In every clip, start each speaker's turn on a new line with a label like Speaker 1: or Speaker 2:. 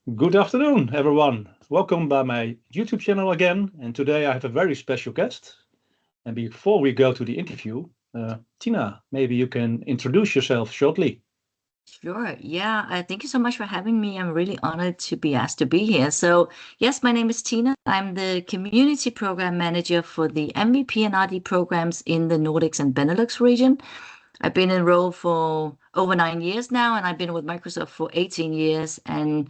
Speaker 1: Good afternoon, everyone. Welcome by my YouTube channel again. And today I have a very special guest. And before we go to the interview, Tina, maybe you can introduce yourself shortly.
Speaker 2: Sure. Yeah. Thank you so much for having me. I'm really honored to be asked to be here. So, yes, my name is Tina. I'm the Community Program Manager for the MVP and RD programs in the Nordics and Benelux region. I've been in role for over 9 years now, and I've been with Microsoft for 18 years and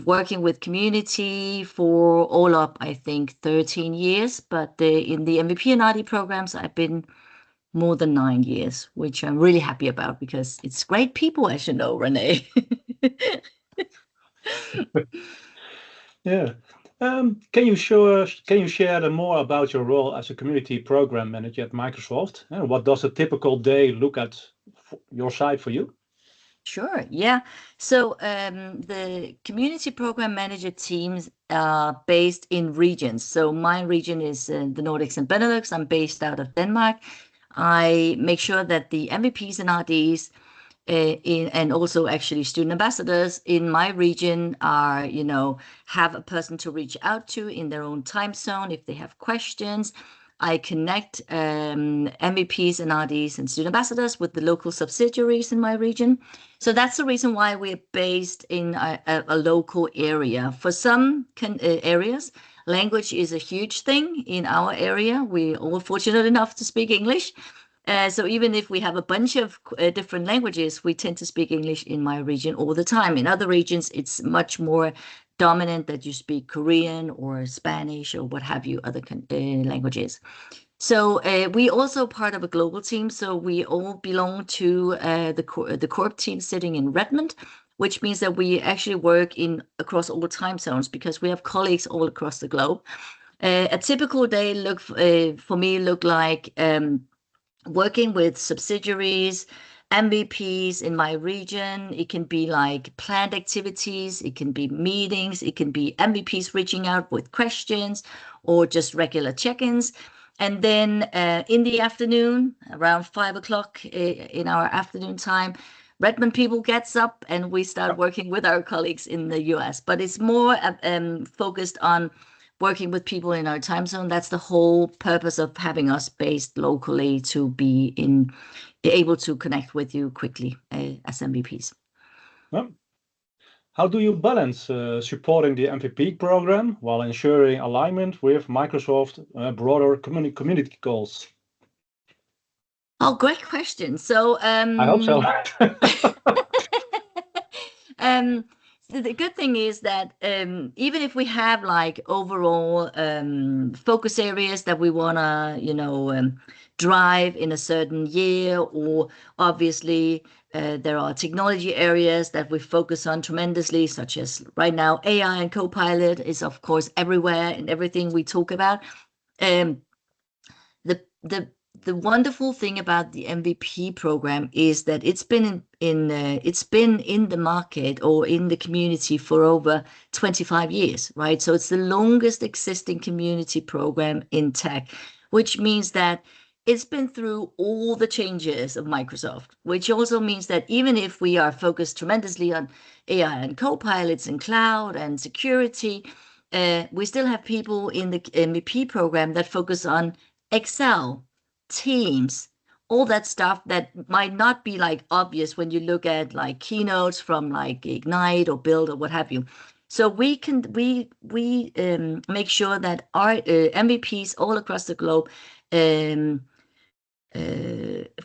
Speaker 2: working with community for all up, I think, 13 years. But in the MVP and RD programs, I've been more than 9 years, which I'm really happy about because it's great people, as you know, Rene.
Speaker 1: Yeah. Can you share more about your role as a community program manager at Microsoft? And what does a typical day look at your side for you?
Speaker 2: Sure, yeah. So the community program manager teams are based in regions. So my region is the Nordics and Benelux. I'm based out of Denmark. I make sure that the MVPs and RDs and also actually student ambassadors in my region are, have a person to reach out to in their own time zone if they have questions. I connect MVPs and RDs and student ambassadors with the local subsidiaries in my region. So that's the reason why we're based in a local area. For some areas, language is a huge thing in our area. We're all fortunate enough to speak English. So even if we have a bunch of different languages, we tend to speak English in my region all the time. In other regions, it's much more dominant that you speak Korean or Spanish or what have you, other languages. So we also part of a global team. So we all belong to the Corp team sitting in Redmond, which means that we actually work in across all time zones because we have colleagues all across the globe. A typical day for me look like working with subsidiaries, MVPs in my region. It can be like planned activities, it can be meetings, it can be MVPs reaching out with questions or just regular check-ins. And then in the afternoon, around 5 o'clock in our afternoon time, Redmond people gets up and we start working with our colleagues in the US. But it's more focused on working with people in our time zone. That's the whole purpose of having us based locally to be able to connect with you quickly as MVPs.
Speaker 1: Well, how do you balance supporting the MVP program while ensuring alignment with Microsoft broader community goals?
Speaker 2: Oh, great question. So,
Speaker 1: I hope so.
Speaker 2: um, the good thing is that even if we have like overall focus areas that we want to, drive in a certain year, or obviously there are technology areas that we focus on tremendously, such as right now, AI and Copilot is, of course, everywhere in everything we talk about. Um, the the the wonderful thing about the MVP program is that it's been in the market or in the community for over 25 years, right? So it's the longest existing community program in tech, which means that it's been through all the changes of Microsoft, which also means that even if we are focused tremendously on AI and co-pilots and cloud and security, we still have people in the MVP program that focus on Excel, Teams, all that stuff that might not be like obvious when you look at like keynotes from like Ignite or Build or what have you. So we make sure that our MVPs all across the globe um,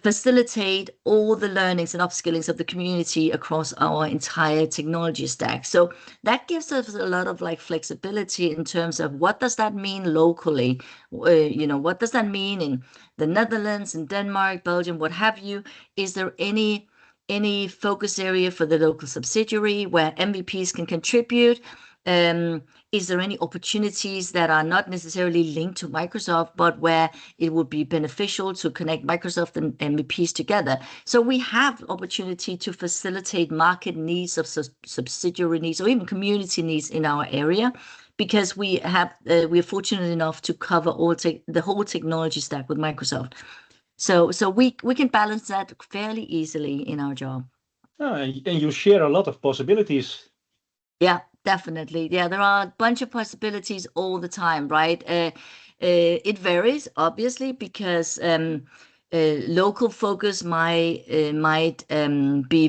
Speaker 2: facilitate all the learnings and upskillings of the community across our entire technology stack. So that gives us a lot of like flexibility in terms of what does that mean locally? What does that mean in the Netherlands, in Denmark, Belgium, what have you? Is there any focus area for the local subsidiary where MVPs can contribute? Is there any opportunities that are not necessarily linked to Microsoft, but where it would be beneficial to connect Microsoft and MVPs together? So we have opportunity to facilitate market needs of subsidiary needs or even community needs in our area, because we're fortunate enough to cover the whole technology stack with Microsoft. So we can balance that fairly easily in our job.
Speaker 1: And you share a lot of possibilities.
Speaker 2: Yeah. definitely. Yeah, there are a bunch of possibilities all the time, right? It varies, obviously, because local focus might be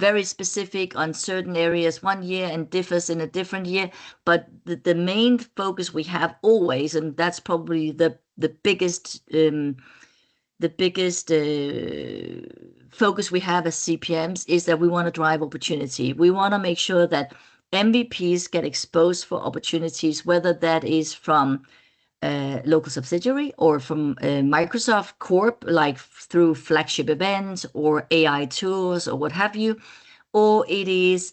Speaker 2: very specific on certain areas one year and differs in a different year. But the main focus we have always, and that's probably the biggest focus we have as CPMs, is that we want to drive opportunity. We want to make sure that MVPs get exposed for opportunities, whether that is from local subsidiary or from Microsoft Corp, like through flagship events or AI tools or what have you, or it is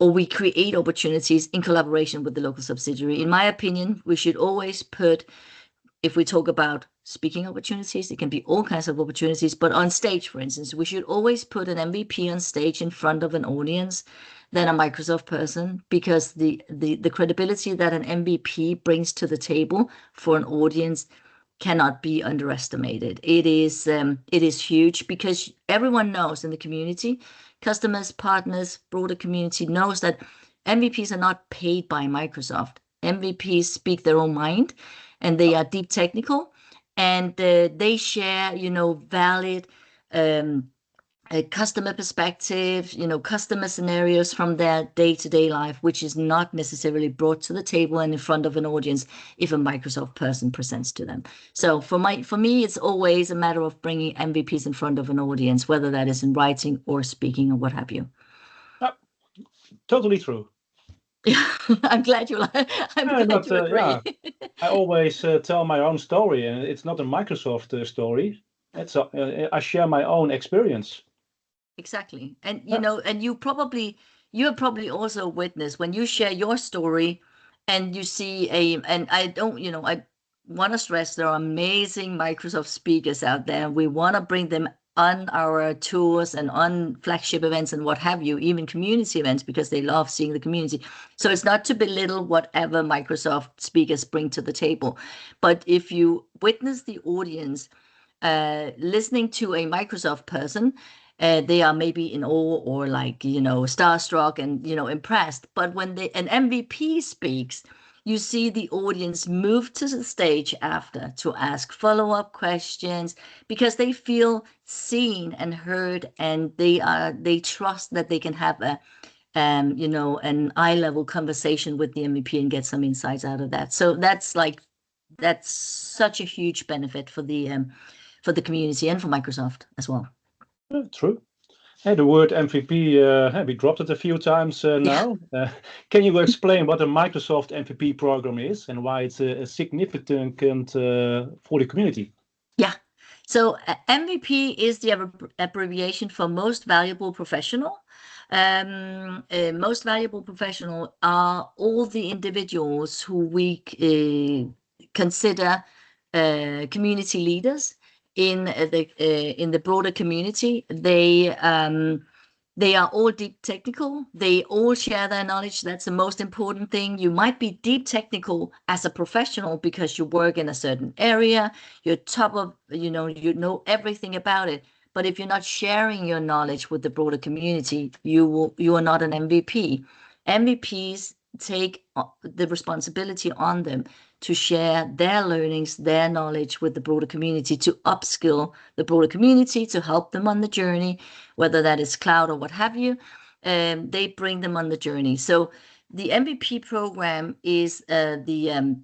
Speaker 2: or we create opportunities in collaboration with the local subsidiary. In my opinion, we should always put, if we talk about speaking opportunities, it can be all kinds of opportunities, but on stage, for instance, we should always put an MVP on stage in front of an audience than a Microsoft person, because the credibility that an MVP brings to the table for an audience cannot be underestimated. It is huge, because everyone knows in the community, customers, partners, broader community knows that MVPs are not paid by Microsoft. MVPs speak their own mind, and they are deep technical, and they share, valid customer perspective, customer scenarios from their day-to-day life, which is not necessarily brought to the table and in front of an audience if a Microsoft person presents to them. So for me, it's always a matter of bringing MVPs in front of an audience, whether that is in writing or speaking or what have you.
Speaker 1: Totally true.
Speaker 2: I'm glad you agree.
Speaker 1: Yeah, I always tell my own story, and it's not a Microsoft story. I share my own experience.
Speaker 2: Exactly. And
Speaker 1: Yeah.
Speaker 2: and you have probably also witnessed when you share your story and you see and I don't, I want to stress there are amazing Microsoft speakers out there. We want to bring them on our tours and on flagship events and what have you, even community events, because they love seeing the community. So it's not to belittle whatever Microsoft speakers bring to the table. But if you witness the audience listening to a Microsoft person, they are maybe in awe or like, starstruck and, impressed. But when an MVP speaks, you see the audience move to the stage after to ask follow-up questions, because they feel seen and heard, and they trust that they can have an eye-level conversation with the MVP and get some insights out of that. So that's such a huge benefit for the community and for Microsoft as well.
Speaker 1: True. Hey, the word MVP, we dropped it a few times now. Can you explain what a Microsoft MVP program is and why it's a significant for the community?
Speaker 2: Yeah. So MVP is the abbreviation for most valuable professional. Most valuable professional are all the individuals who we consider community leaders in the broader community. They are all deep technical. They all share their knowledge. That's the most important thing. You might be deep technical as a professional because you work in a certain area. You're top of, you know everything about it. But if you're not sharing your knowledge with the broader community, you are not an MVP. MVPs take the responsibility on them to share their learnings, their knowledge with the broader community, to upskill the broader community, to help them on the journey, whether that is cloud or what have you. They bring them on the journey. So the MVP program is the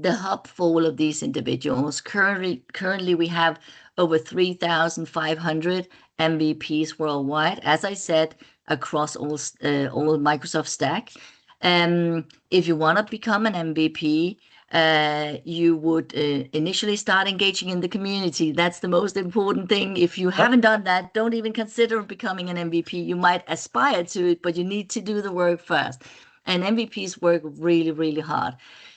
Speaker 2: hub for all of these individuals. Currently we have over 3,500 MVPs worldwide, as I said, across all Microsoft stack. If you want to become an MVP, you would initially start engaging in the community. That's the most important thing. If you haven't done that, don't even consider becoming an MVP. You might aspire to it, but you need to do the work first. And MVPs work really, really hard.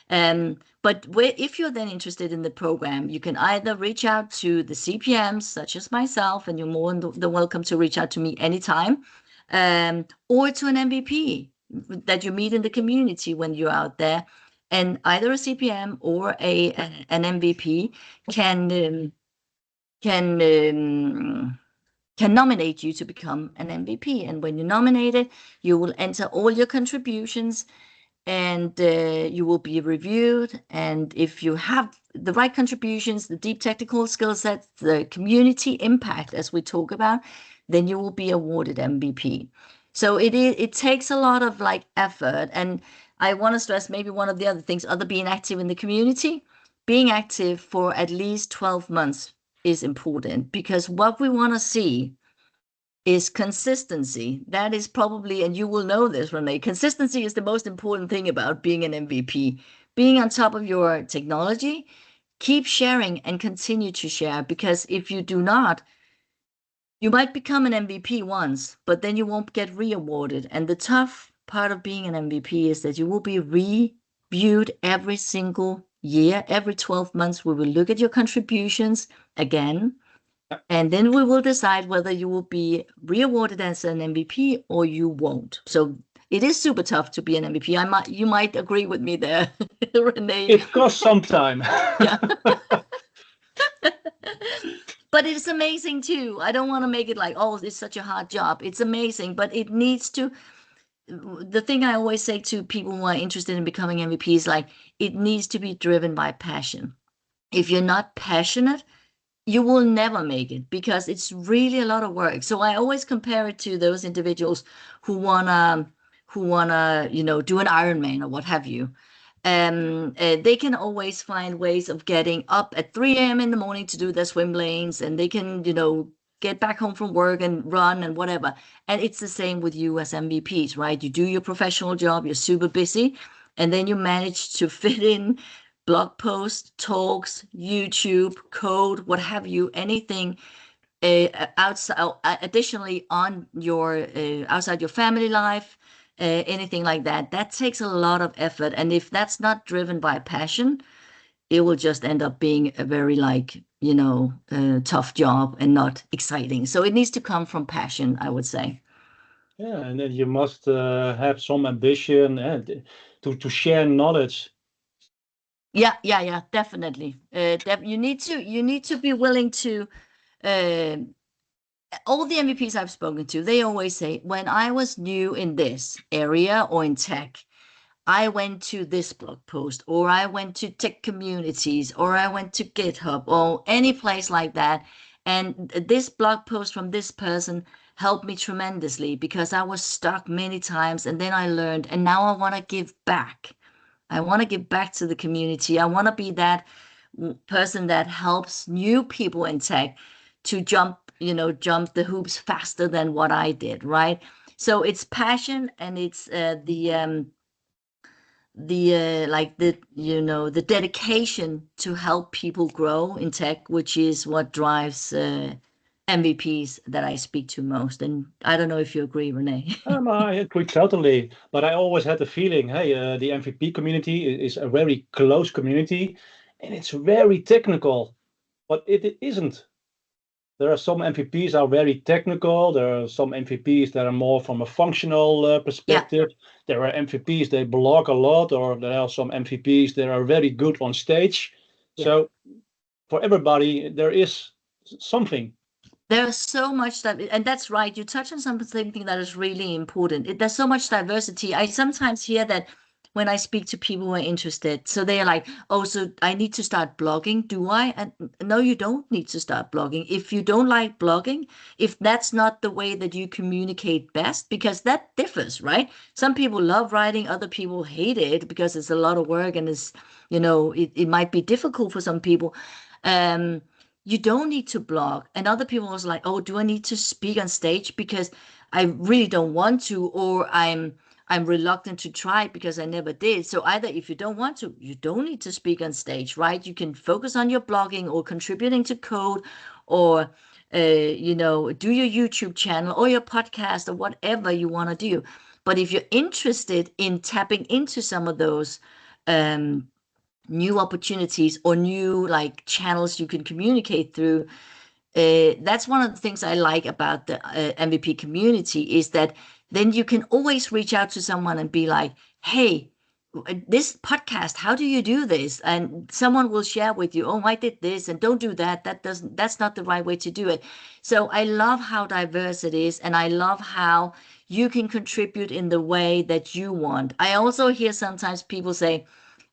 Speaker 2: But if you're then interested in the program, you can either reach out to the CPMs, such as myself, and you're more than welcome to reach out to me anytime, or to an MVP that you meet in the community when you're out there. And either a CPM or an MVP can can nominate you to become an MVP. And when you're nominated, you will enter all your contributions, and you will be reviewed. And if you have the right contributions, the deep technical skill sets, the community impact, as we talk about, then you will be awarded MVP. So it takes a lot of like effort. And I want to stress maybe one of the other things, other being active in the community, being active for at least 12 months is important, because what we want to see is consistency. That is probably, and you will know this, Rene, consistency is the most important thing about being an MVP. Being on top of your technology, keep sharing and continue to share, because if you do not, you might become an MVP once, but then you won't get re-awarded. And the tough part of being an MVP is that you will be reviewed every single year. Every 12 months, we will look at your contributions again. And then we will decide whether you will be re-awarded as an MVP or you won't. So it is super tough to be an MVP. You might agree with me there, Rene.
Speaker 1: It costs some time.
Speaker 2: Yeah. But it's amazing too. I don't want to make it like, oh, it's such a hard job. It's amazing, but it needs to. The thing I always say to people who are interested in becoming MVP is like, it needs to be driven by passion. If you're not passionate, you will never make it, because it's really a lot of work. So I always compare it to those individuals who wanna do an Ironman or what have you. They can always find ways of getting up at 3 a.m. in the morning to do their swim lanes, and they can, get back home from work and run and whatever. And it's the same with you as MVPs, right? You do your professional job, you're super busy, and then you manage to fit in blog posts, talks, YouTube, code, what have you, anything outside, additionally on your outside your family life, anything like that. That takes a lot of effort, and if that's not driven by passion, it will just end up being a very tough job and not exciting. So it needs to come from passion, I would say.
Speaker 1: Yeah, and then you must have some ambition and to share knowledge.
Speaker 2: Yeah, definitely. You need to be willing to. Uh, all the MVPs I've spoken to, they always say, when I was new in this area or in tech, I went to this blog post, or I went to tech communities, or I went to GitHub, or any place like that. And this blog post from this person helped me tremendously, because I was stuck many times, and then I learned, and now I want to give back. I want to give back to the community. I want to be that person that helps new people in tech to jump the hoops faster than what I did, right? So it's passion, and it's the dedication to help people grow in tech, which is what drives MVPs that I speak to most. And I don't know if you agree, Rene.
Speaker 1: I agree totally, but I always had the feeling, hey, the MVP community is a very close community, and it's very technical, but it isn't. There are some MVPs are very technical. There are some MVPs that are more from a functional
Speaker 2: Yeah,
Speaker 1: perspective. There are MVPs they blog a lot, or there are some MVPs that are very good on stage.
Speaker 2: yeah.
Speaker 1: So for everybody, there is something.
Speaker 2: There's so much that, and that's right. You touch on something that is really important. There's so much diversity. I sometimes hear that when I speak to people who are interested. So they are like, oh, so I need to start blogging. Do I? And no, you don't need to start blogging. If you don't like blogging, if that's not the way that you communicate best, because that differs, right? Some people love writing, other people hate it because it's a lot of work, and it might be difficult for some people. Um, you don't need to blog. And other people was like, oh, do I need to speak on stage because I really don't want to, or I'm reluctant to try it because I never did. So either if you don't want to, you don't need to speak on stage, right? You can focus on your blogging or contributing to code, or do your YouTube channel or your podcast or whatever you want to do. But if you're interested in tapping into some of those new opportunities or new like channels you can communicate through, that's one of the things I like about the MVP community, is that then you can always reach out to someone and be like, hey, this podcast, how do you do this? And someone will share with you, oh, I did this, and don't do that. That's not the right way to do it. So I love how diverse it is, and I love how you can contribute in the way that you want. I also hear sometimes people say,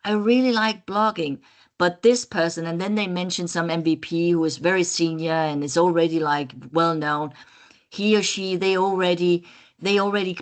Speaker 2: I really like blogging, but this person, and then they mention some MVP who is very senior and is already like well known. He or she, they already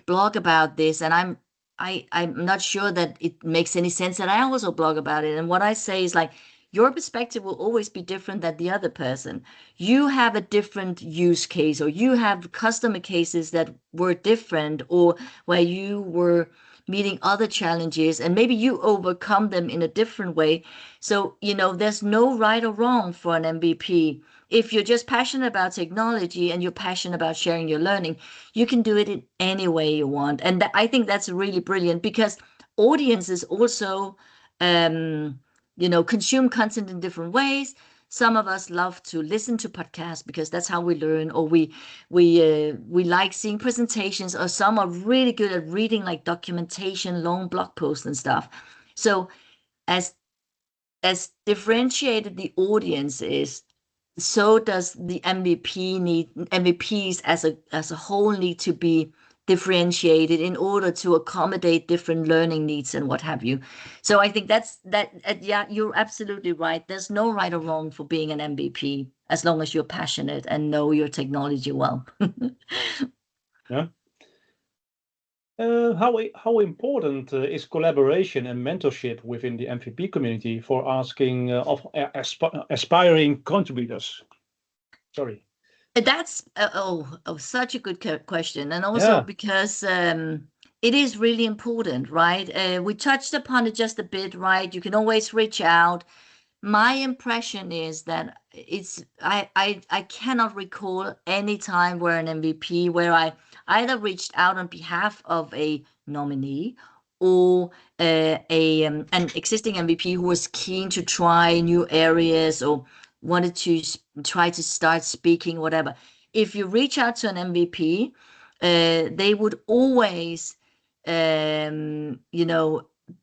Speaker 2: blog about this, and I'm not sure that it makes any sense that I also blog about it. And what I say is like, your perspective will always be different than the other person. You have a different use case, or you have customer cases that were different, or where you were meeting other challenges and maybe you overcome them in a different way. So, there's no right or wrong for an MVP. If you're just passionate about technology and you're passionate about sharing your learning, you can do it in any way you want. And I think that's really brilliant, because audiences also, consume content in different ways. Some of us love to listen to podcasts because that's how we learn, or we like seeing presentations, or some are really good at reading like documentation, long blog posts and stuff. So as as differentiated the audience is, so does the MVPs as a whole need to be differentiated in order to accommodate different learning needs and what have you. So I think yeah, you're absolutely right. There's no right or wrong for being an MVP, as long as you're passionate and know your technology well.
Speaker 1: Yeah. How important is collaboration and mentorship within the MVP community for asking of aspiring contributors? Sorry.
Speaker 2: That's such a good question, and also
Speaker 1: Yeah.
Speaker 2: because it is really important, right? We touched upon it just a bit, right? You can always reach out. My impression is that I cannot recall any time where an MVP where I either reached out on behalf of a nominee or an existing MVP who was keen to try new areas or wanted to try to start speaking, whatever. If you reach out to an MVP, they would always,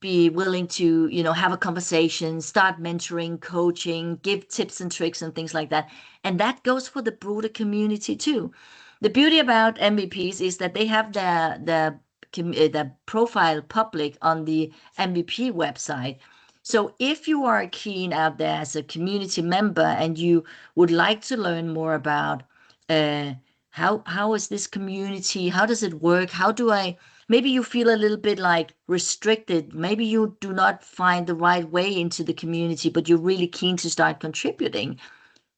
Speaker 2: be willing to, have a conversation, start mentoring, coaching, give tips and tricks and things like that. And that goes for the broader community too. The beauty about MVPs is that they have the profile public on the MVP website. So if you are keen out there as a community member and you would like to learn more about uh, how is this community, how does it work, how do I, maybe you feel a little bit like restricted, maybe you do not find the right way into the community, but you're really keen to start contributing,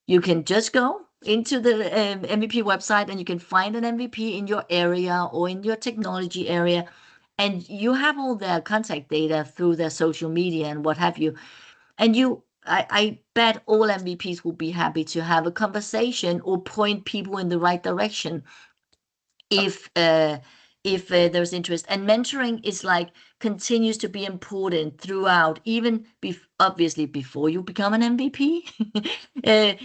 Speaker 2: you can just go into the MVP website and you can find an MVP in your area or in your technology area. And you have all their contact data through their social media and what have you. And I bet all MVPs will be happy to have a conversation or point people in the right direction if there's interest. And mentoring is like continues to be important throughout, even obviously before you become an MVP,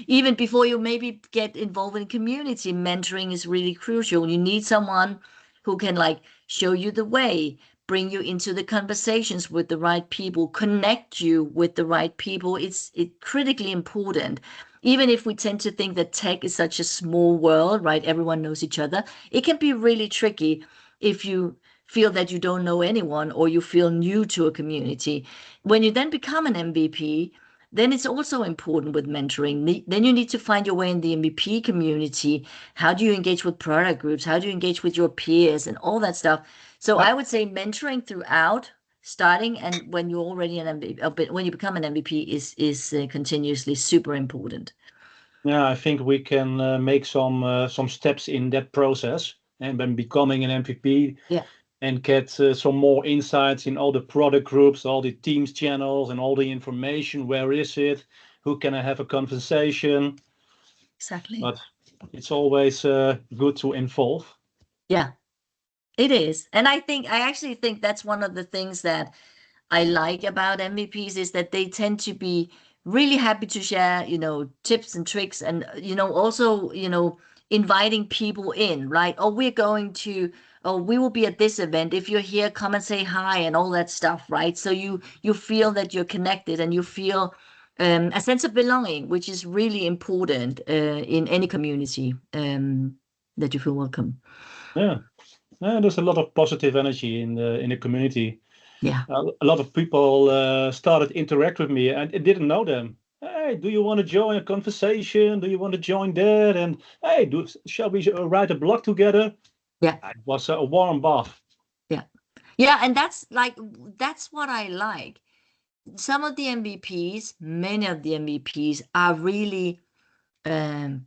Speaker 2: even before you maybe get involved in community. Mentoring is really crucial. You need someone who can like show you the way, bring you into the conversations with the right people, connect you with the right people. It's critically important. Even if we tend to think that tech is such a small world, right? Everyone knows each other. It can be really tricky if you feel that you don't know anyone or you feel new to a community. When you then become an MVP, then it's also important with mentoring. Then you need to find your way in the MVP community. How do you engage with product groups? How do you engage with your peers and all that stuff? So I
Speaker 1: Yep.
Speaker 2: would say mentoring throughout, starting and when you're already an MVP, when you become an MVP is continuously super important.
Speaker 1: Yeah, I think we can make some steps in that process, and when becoming an MVP,
Speaker 2: Yeah,
Speaker 1: and get some more insights in all the product groups, all the teams channels, and all the information. Where is it? Who can I have a conversation?
Speaker 2: exactly.
Speaker 1: But it's always good to involve.
Speaker 2: Yeah, it is. And I actually think that's one of the things that I like about MVPs is that they tend to be really happy to share, tips and tricks and, also, inviting people in, right? Oh, we're going to, oh, we will be at this event. If you're here, come and say hi and all that stuff, right? So you feel that you're connected and you feel a sense of belonging, which is really important in any community, that you feel welcome.
Speaker 1: Yeah. Yeah, there's a lot of positive energy in the community.
Speaker 2: Yeah.
Speaker 1: A lot of people started interact with me and I didn't know them. Hey, do you want to join a conversation? Do you want to join that? And hey, shall we write a blog together?
Speaker 2: Yeah.
Speaker 1: It was a warm bath.
Speaker 2: Yeah. Yeah. And that's what I like. Some of the MVPs, many of the MVPs are really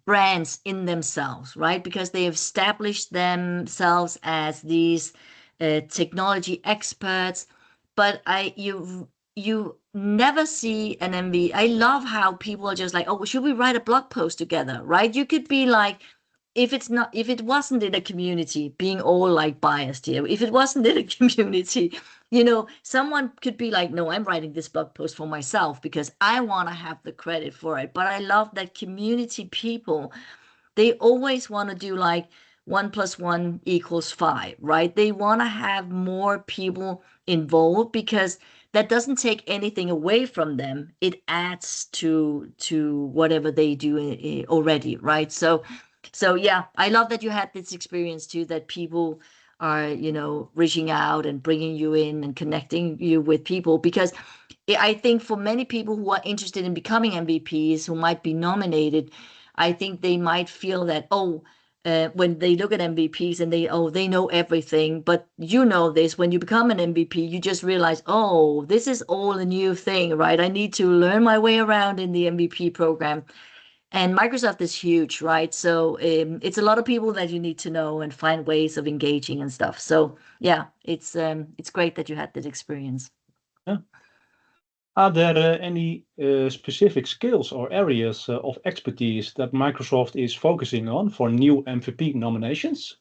Speaker 2: brands in themselves, right? Because they have established themselves as these technology experts. But you never see an MV. I love how people are just like, oh, should we write a blog post together, right? You could be like, if it wasn't in a community, being all like biased here, if it wasn't in a community, someone could be like, no, I'm writing this blog post for myself because I want to have the credit for it. But I love that community people, they always want to do like 1 + 1 = 5, right? They want to have more people involved because that doesn't take anything away from them. It adds to whatever they do already, right? So yeah, I love that you had this experience too, that people are, reaching out and bringing you in and connecting you with people, because I think for many people who are interested in becoming MVPs, who might be nominated, I think they might feel that, when they look at MVPs and they know everything. But this, when you become an MVP, you just realize, oh, this is all a new thing, right? I need to learn my way around in the MVP program. And Microsoft is huge, right? So it's a lot of people that you need to know and find ways of engaging and stuff. So yeah, it's great that you had that experience.
Speaker 1: Yeah. Are there any specific skills or areas of expertise that Microsoft is focusing on for new MVP nominations?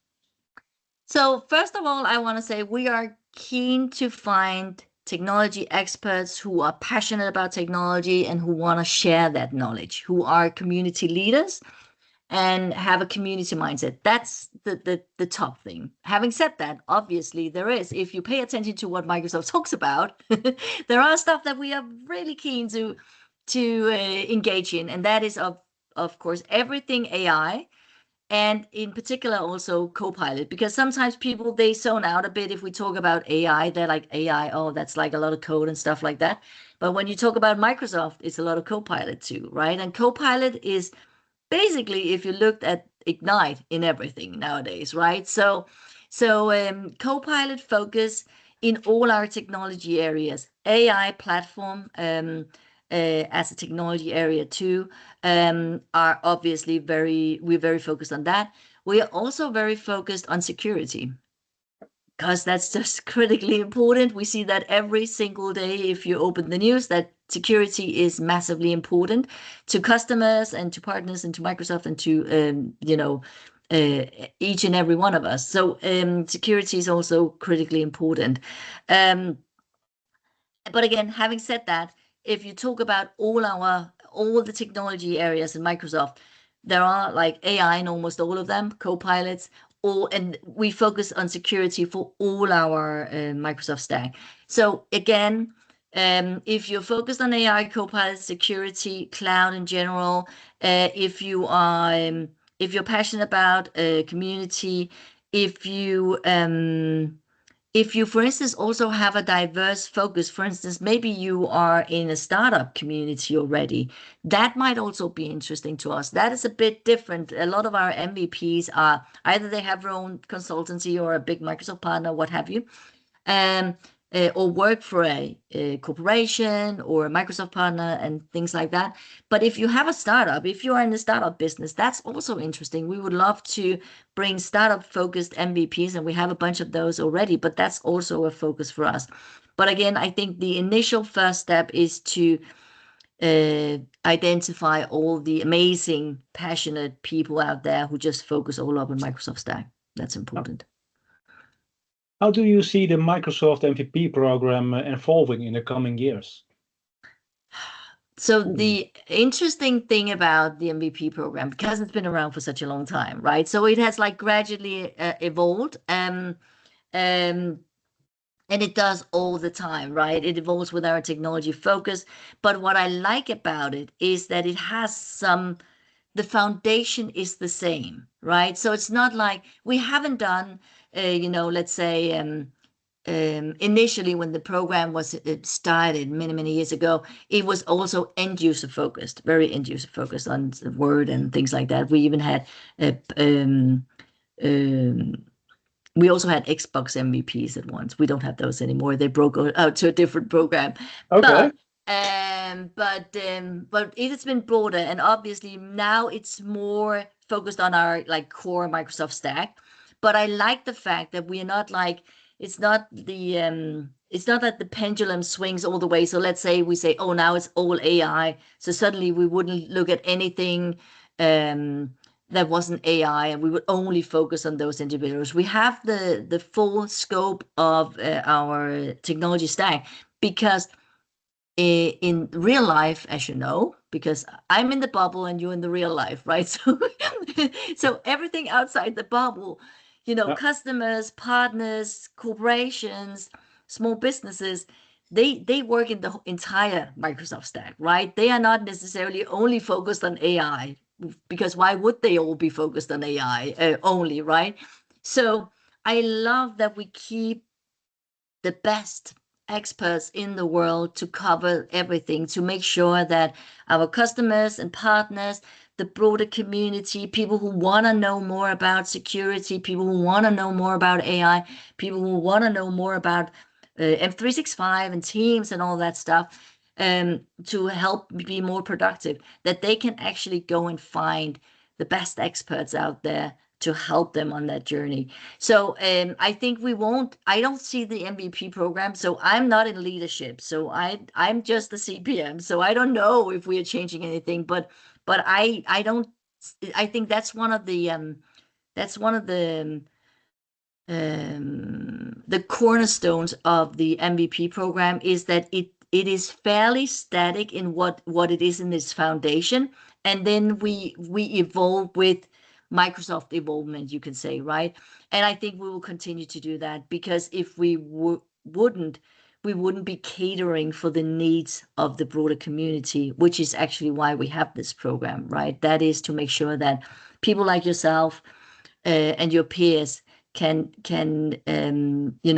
Speaker 2: So first of all, I want to say we are keen to find technology experts who are passionate about technology and who want to share that knowledge, who are community leaders and have a community mindset. That's the top thing. Having said that, obviously there is, if you pay attention to what Microsoft talks about, there are stuff that we are really keen to engage in, and that is of course everything AI, and in particular also Copilot, because sometimes people, they zone out a bit if we talk about AI. They're like, AI, oh, that's like a lot of code and stuff like that. But when you talk about Microsoft, it's a lot of Copilot too, right? And Copilot is basically, if you looked at Ignite in everything nowadays, right? So Copilot focus in all our technology areas, AI platform as a technology area too, are obviously we're very focused on that. We are also very focused on security, because that's just critically important. We see that every single day if you open the news, that security is massively important to customers and to partners and to Microsoft and to each and every one of us. So security is also critically important. Um, but again, having said that, if you talk about all the technology areas in Microsoft, there are like AI in almost all of them, co-pilots, and we focus on security for all our Microsoft stack. So again, if you're focused on AI, co-pilot, security, cloud in general, if you're passionate about community, if you for instance, also have a diverse focus, for instance, maybe you are in a startup community already, that might also be interesting to us. That is a bit different. A lot of our MVPs are either they have their own consultancy or a big Microsoft partner, what have you, or work for a corporation or a Microsoft partner and things like that. But if you have a startup, if you are in the startup business, that's also interesting. We would love to bring startup focused MVPs, and we have a bunch of those already, but that's also a focus for us. But again, I think the initial first step is to identify all the amazing, passionate people out there who just focus all up on Microsoft Stack. That's important.
Speaker 1: How do you see the Microsoft MVP program evolving in the coming years?
Speaker 2: So the interesting thing about the MVP program, because it's been around for such a long time, right? So it has like gradually evolved, um, and it does all the time, right? It evolves with our technology focus. But what I like about it is that it has the foundation is the same, right? So it's not like we haven't done, let's say, initially when the program was started many years ago, it was also end user focused, very end user focused on Word and things like that. We even had uh, um, um, we also had Xbox MVPs at once. We don't have those anymore. They broke out to a different program.
Speaker 1: Okay.
Speaker 2: But it has been broader, and obviously now it's more focused on our like core Microsoft stack. But I like the fact that we are not like it's not that the pendulum swings all the way. So let's say we say, oh, now it's all AI. So suddenly we wouldn't look at anything um that wasn't AI, and we would only focus on those individuals. We have the full scope of our technology stack because in real life, as you know, because I'm in the bubble and you're in the real life, right? So, so everything outside the bubble,
Speaker 1: Yeah.
Speaker 2: customers, partners, corporations, small businesses, they work in the entire Microsoft stack, right? They are not necessarily only focused on AI, because why would they all be focused on AI only, right? So I love that we keep the best experts in the world to cover everything, to make sure that our customers and partners, the broader community, people who want to know more about security, people who want to know more about AI, people who want to know more about M365 and Teams and all that stuff, to help be more productive, that they can actually go and find the best experts out there to help them on that journey. So I think I don't see the MVP program. So I'm not in leadership. So I'm just the CPM. So I don't know if we are changing anything, but I don't, I think that's one of the cornerstones of the MVP program is that it is fairly static in what it is in its foundation, and then we evolve with Microsoft evolvement, you can say, right? And I think we will continue to do that, because if we wouldn't, we wouldn't be catering for the needs of the broader community, which is actually why we have this program, right? That is to make sure that people like yourself and your peers can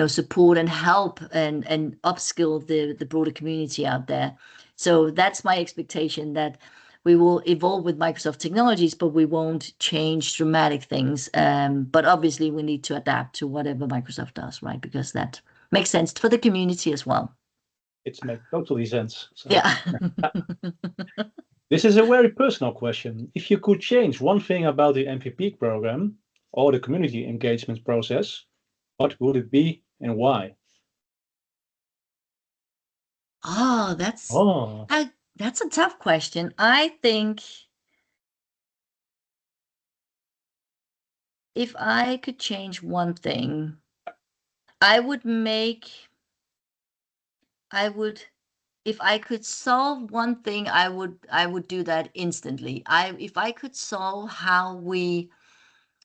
Speaker 2: support and help and upskill the broader community out there. So that's my expectation, that we will evolve with Microsoft technologies, but we won't change dramatic things. But obviously we need to adapt to whatever Microsoft does, right? Because that makes sense for the community as well.
Speaker 1: It makes totally sense. So,
Speaker 2: Yeah.
Speaker 1: this is a very personal question. If you could change one thing about the MPP program or the community engagement process, what would it be and why?
Speaker 2: Oh,
Speaker 1: Oh,
Speaker 2: that's a tough question. I think if I could change one thing, I would make, I would, if I could solve one thing, I would do that instantly. If I could solve how we,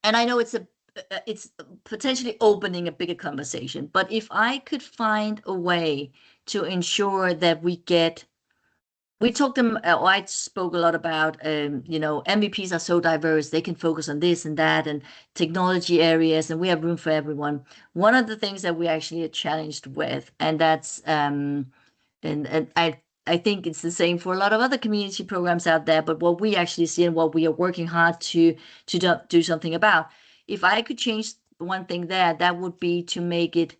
Speaker 2: and I know it's potentially opening a bigger conversation, but if I could find a way to ensure that we talked them, I spoke a lot about, MVPs are so diverse. They can focus on this and that and technology areas, and we have room for everyone. One of the things that we actually are challenged with, and that's, and I think it's the same for a lot of other community programs out there, but what we actually see and what we are working hard to do something about. If I could change one thing there, that would be to make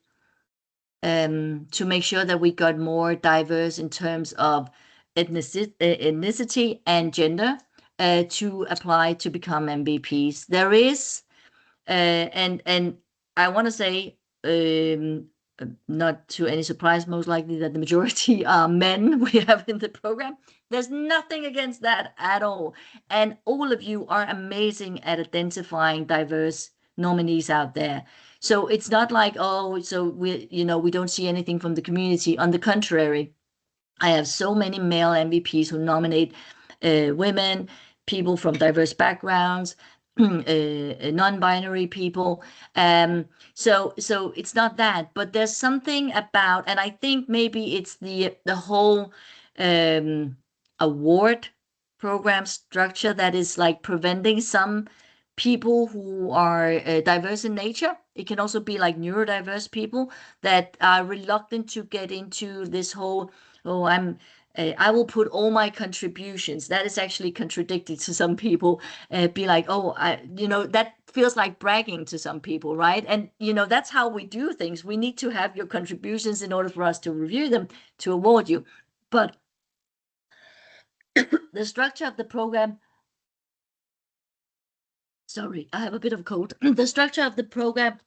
Speaker 2: sure that we got more diverse in terms of ethnicity and gender to apply to become MVPs. There is, and I want to say, not to any surprise, most likely that the majority are men we have in the program. There's nothing against that at all. And all of you are amazing at identifying diverse nominees out there. So it's not like, oh, so we don't see anything from the community. On the contrary, I have so many male MVPs who nominate women, people from diverse backgrounds, non-binary people. So it's not that, but there's something about, and I think maybe it's the whole award program structure that is like preventing some people who are diverse in nature. It can also be like neurodiverse people that are reluctant to get into this whole, oh, I will put all my contributions. That is actually contradicted to some people. Be like, oh, that feels like bragging to some people, right? And that's how we do things. We need to have your contributions in order for us to review them to award you. But the structure of the program, sorry, I have a bit of a cold. The structure of the program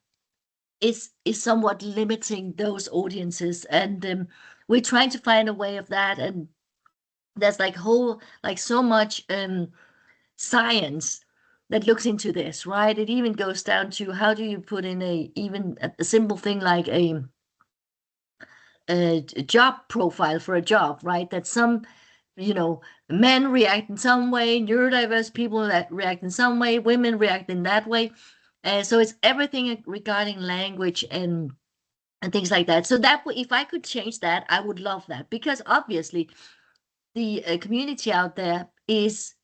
Speaker 2: is somewhat limiting those audiences, and we're trying to find a way of that. And there's like so much science that looks into this, right? It even goes down to how do you put in even a simple thing like a job profile for a job, right? That some men react in some way, neurodiverse people that react in some way, women react in that way. So it's everything regarding language and things like that. So that if I could change that, I would love that, because obviously the community out there is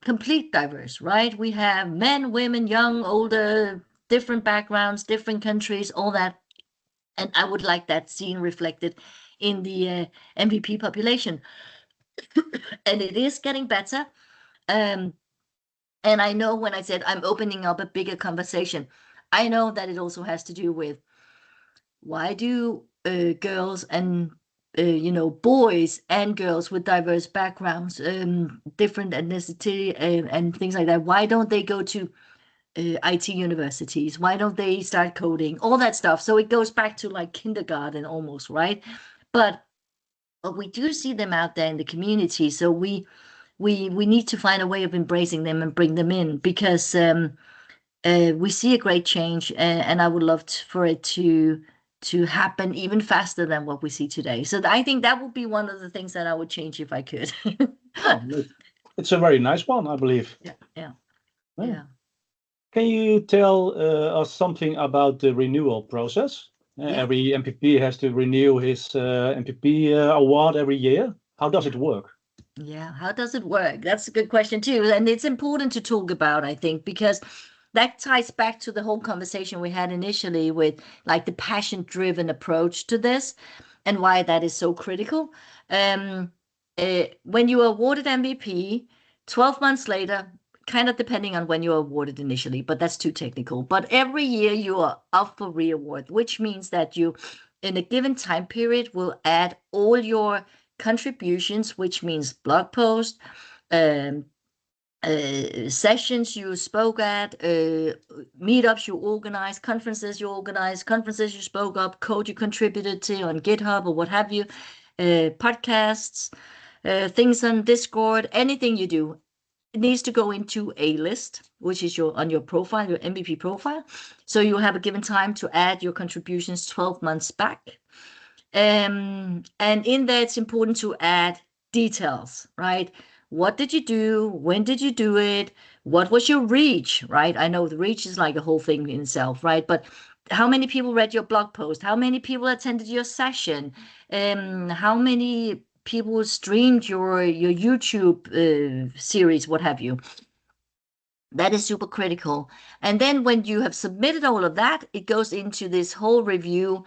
Speaker 2: complete diverse, right? We have men, women, young, older, different backgrounds, different countries, all that. And I would like that seen reflected in the MVP population. And it is getting better. Um, and I know when I said I'm opening up a bigger conversation, I know that it also has to do with why do girls and boys and girls with diverse backgrounds, different ethnicity, and things like that, why don't they go to IT universities? Why don't they start coding? All that stuff. So it goes back to like kindergarten almost, right? But we do see them out there in the community, so we need to find a way of embracing them and bring them in, because we see a great change, and I would love for it to happen even faster than what we see today. So I think that would be one of the things that I would change if I could.
Speaker 1: Oh, it's a very nice one, I believe.
Speaker 2: Yeah, yeah,
Speaker 1: Yeah.
Speaker 2: yeah.
Speaker 1: Can you tell us something about the renewal process?
Speaker 2: Yeah.
Speaker 1: Every MPP has to renew his MPP award every year. How does it work?
Speaker 2: Yeah, how does it work? That's a good question too. And it's important to talk about, I think, because that ties back to the whole conversation we had initially with like the passion-driven approach to this and why that is so critical. Um, when you are awarded MVP, 12 months later, kind of depending on when you are awarded initially, but that's too technical. But every year you are up for re-award, which means that you, in a given time period, will add all your contributions, which means blog posts, um, sessions you spoke at, meetups you organized, conferences you spoke up, code you contributed to on GitHub or what have you, podcasts, things on Discord, anything you do. It needs to go into a list, which is on your profile, your MVP profile. So you have a given time to add your contributions 12 months back. And in there, it's important to add details, right? What did you do? When did you do it? What was your reach, right? I know the reach is like a whole thing in itself, right? But how many people read your blog post? How many people attended your session? How many people streamed your YouTube series, what have you? That is super critical. And then when you have submitted all of that, it goes into this whole review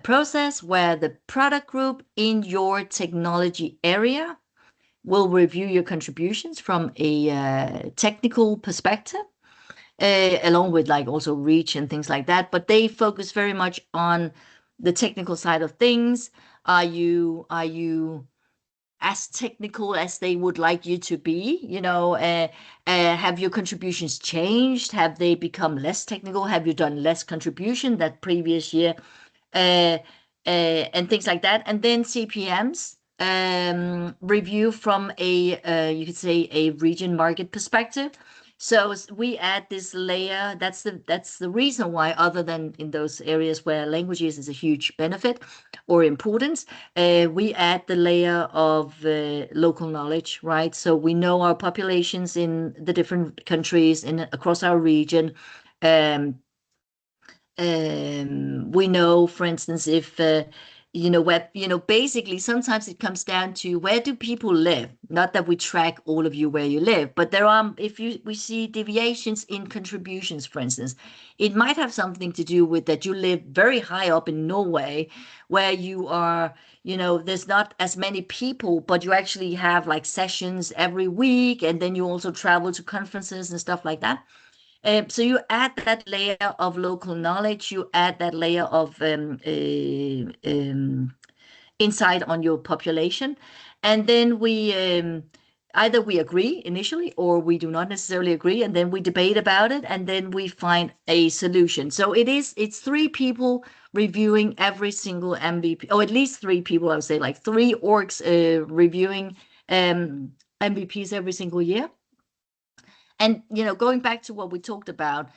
Speaker 2: process where the product group in your technology area will review your contributions from a technical perspective, along with like also reach and things like that. But they focus very much on the technical side of things. Are you as technical as they would like you to be? Have your contributions changed? Have they become less technical? Have you done less contribution that previous year? uh, and things like that. And then CPMs review from you could say a region market perspective. So we add this layer. That's the reason why, other than in those areas where languages is a huge benefit or importance, we add the layer of local knowledge, right? So we know our populations in the different countries in across our region. Um, we know, for instance, if where basically sometimes it comes down to where do people live. Not that we track all of you where you live, but there are, if we see deviations in contributions, for instance, it might have something to do with that you live very high up in Norway, where you are, there's not as many people, but you actually have like sessions every week, and then you also travel to conferences and stuff like that. So you add that layer of local knowledge, you add that layer of insight on your population, and then we either we agree initially or we do not necessarily agree, and then we debate about it, and then we find a solution. So it's three people reviewing every single MVP, or at least three people, I would say, like three orgs reviewing MVPs every single year. And going back to what we talked about,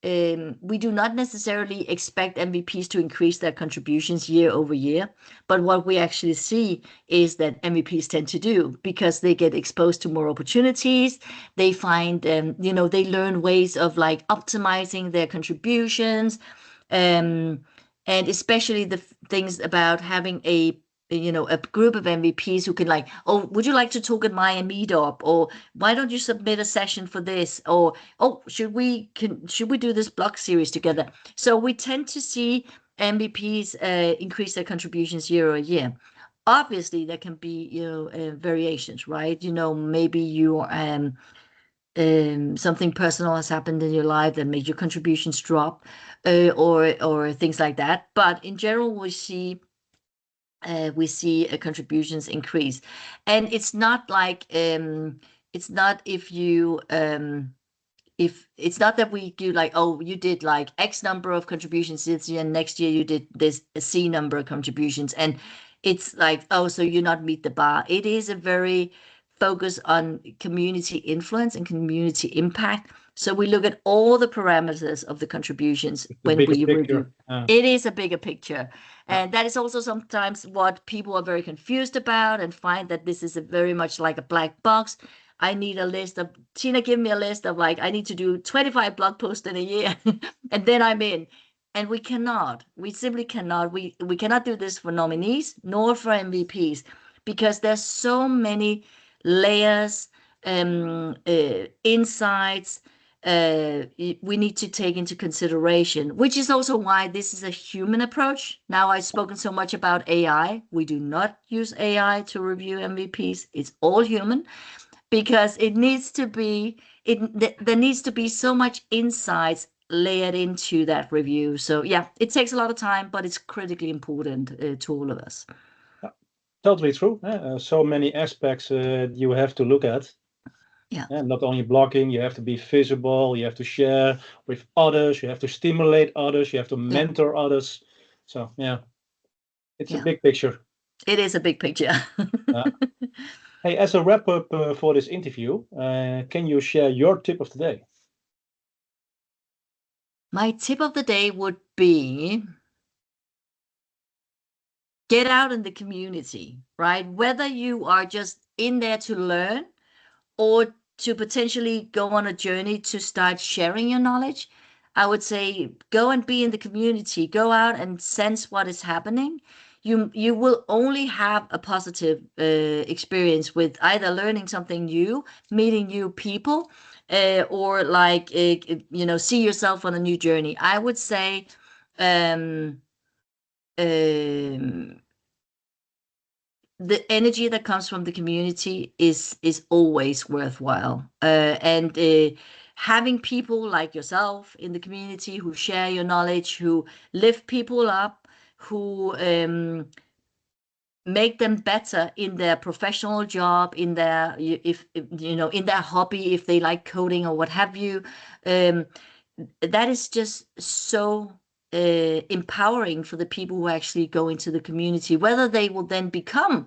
Speaker 2: we do not necessarily expect MVPs to increase their contributions year over year, but what we actually see is that MVPs tend to do, because they get exposed to more opportunities. They find, they learn ways of like optimizing their contributions, um, and especially the things about having a group of MVPs who can like, oh, would you like to talk at my meetup, or why don't you submit a session for this, or oh, should we do this blog series together? So we tend to see MVPs increase their contributions year over year. Obviously, there can be variations, right? Maybe you something personal has happened in your life that made your contributions drop, or things like that. But in general, we see contributions increase, and it's not like it's not if it's not that we do like, oh, you did like X number of contributions this year, and next year you did this a C number of contributions, and it's like, oh, so you not meet the bar. It is a very focus on community influence and community impact. So we look at all the parameters of the contributions
Speaker 1: The
Speaker 2: when
Speaker 1: bigger
Speaker 2: we review.
Speaker 1: picture.
Speaker 2: It is a bigger picture.
Speaker 1: Yeah.
Speaker 2: And that is also sometimes what people are very confused about, and find that this is a very much like a black box. I need a list of, Tina, give me a list of like, I need to do 25 blog posts in a year and then I'm in. And we simply cannot, we cannot do this for nominees nor for MVPs, because there's so many layers, insights, we need to take into consideration, which is also why this is a human approach. Now, I've spoken so much about AI. We do not use AI to review MVPs. It's all human, because it needs to be, there needs to be so much insights layered into that review. So yeah, it takes a lot of time, but it's critically important to all of us.
Speaker 1: Totally true. So many aspects you have to look at.
Speaker 2: Yeah.
Speaker 1: Not only blogging, you have to be visible, you have to share with others, you have to stimulate others, you have to
Speaker 2: Yeah.
Speaker 1: mentor others. So yeah, it's a
Speaker 2: Yeah.
Speaker 1: big picture.
Speaker 2: It is a big picture.
Speaker 1: Hey, as a wrap up for this interview, can you share your tip of the day?
Speaker 2: My tip of the day would be, get out in the community, right? Whether you are just in there to learn, or to potentially go on a journey to start sharing your knowledge, I would say go and be in the community, go out and sense what is happening. You will only have a positive experience with either learning something new, meeting new people, or like see yourself on a new journey. I would say um, um, the energy that comes from the community is always worthwhile. And having people like yourself in the community who share your knowledge, who lift people up, who make them better in their professional job, in their, if in their hobby, if they like coding or what have you, um, that is just so empowering for the people who actually go into the community, whether they will then become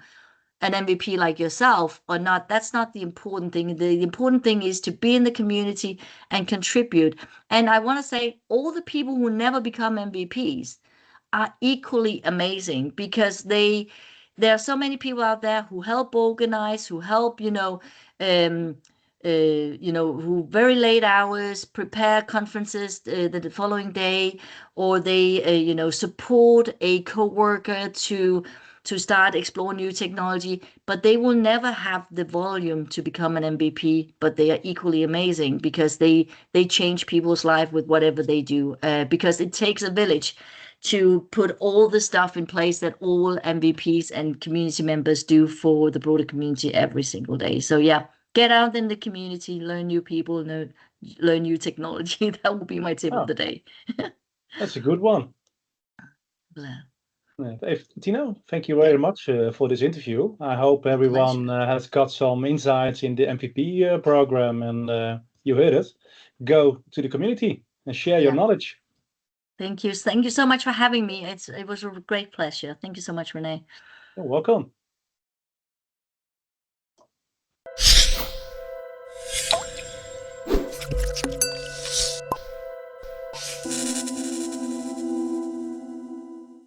Speaker 2: an MVP like yourself or not, that's not the important thing. The important thing is to be in the community and contribute. And I want to say all the people who never become MVPs are equally amazing, because there are so many people out there who help organize, who help, um, who very late hours prepare conferences the following day, or they, support a coworker to start explore new technology, but they will never have the volume to become an MVP. But they are equally amazing because they change people's life with whatever they do. Because it takes a village to put all the stuff in place that all MVPs and community members do for the broader community every single day. So yeah, get out in the community, learn new people, learn new technology. That will be my tip of
Speaker 1: Oh,
Speaker 2: the day.
Speaker 1: that's a good one.
Speaker 2: Yeah,
Speaker 1: Hey, Tina, thank you very much for this interview. I hope everyone
Speaker 2: pleasure.
Speaker 1: has got some insights in the MVP program, and you heard it. Go to the community and share your
Speaker 2: Yeah.
Speaker 1: knowledge.
Speaker 2: Thank you. Thank you so much for having me. It was a great pleasure. Thank you so much, Rene.
Speaker 1: You're welcome.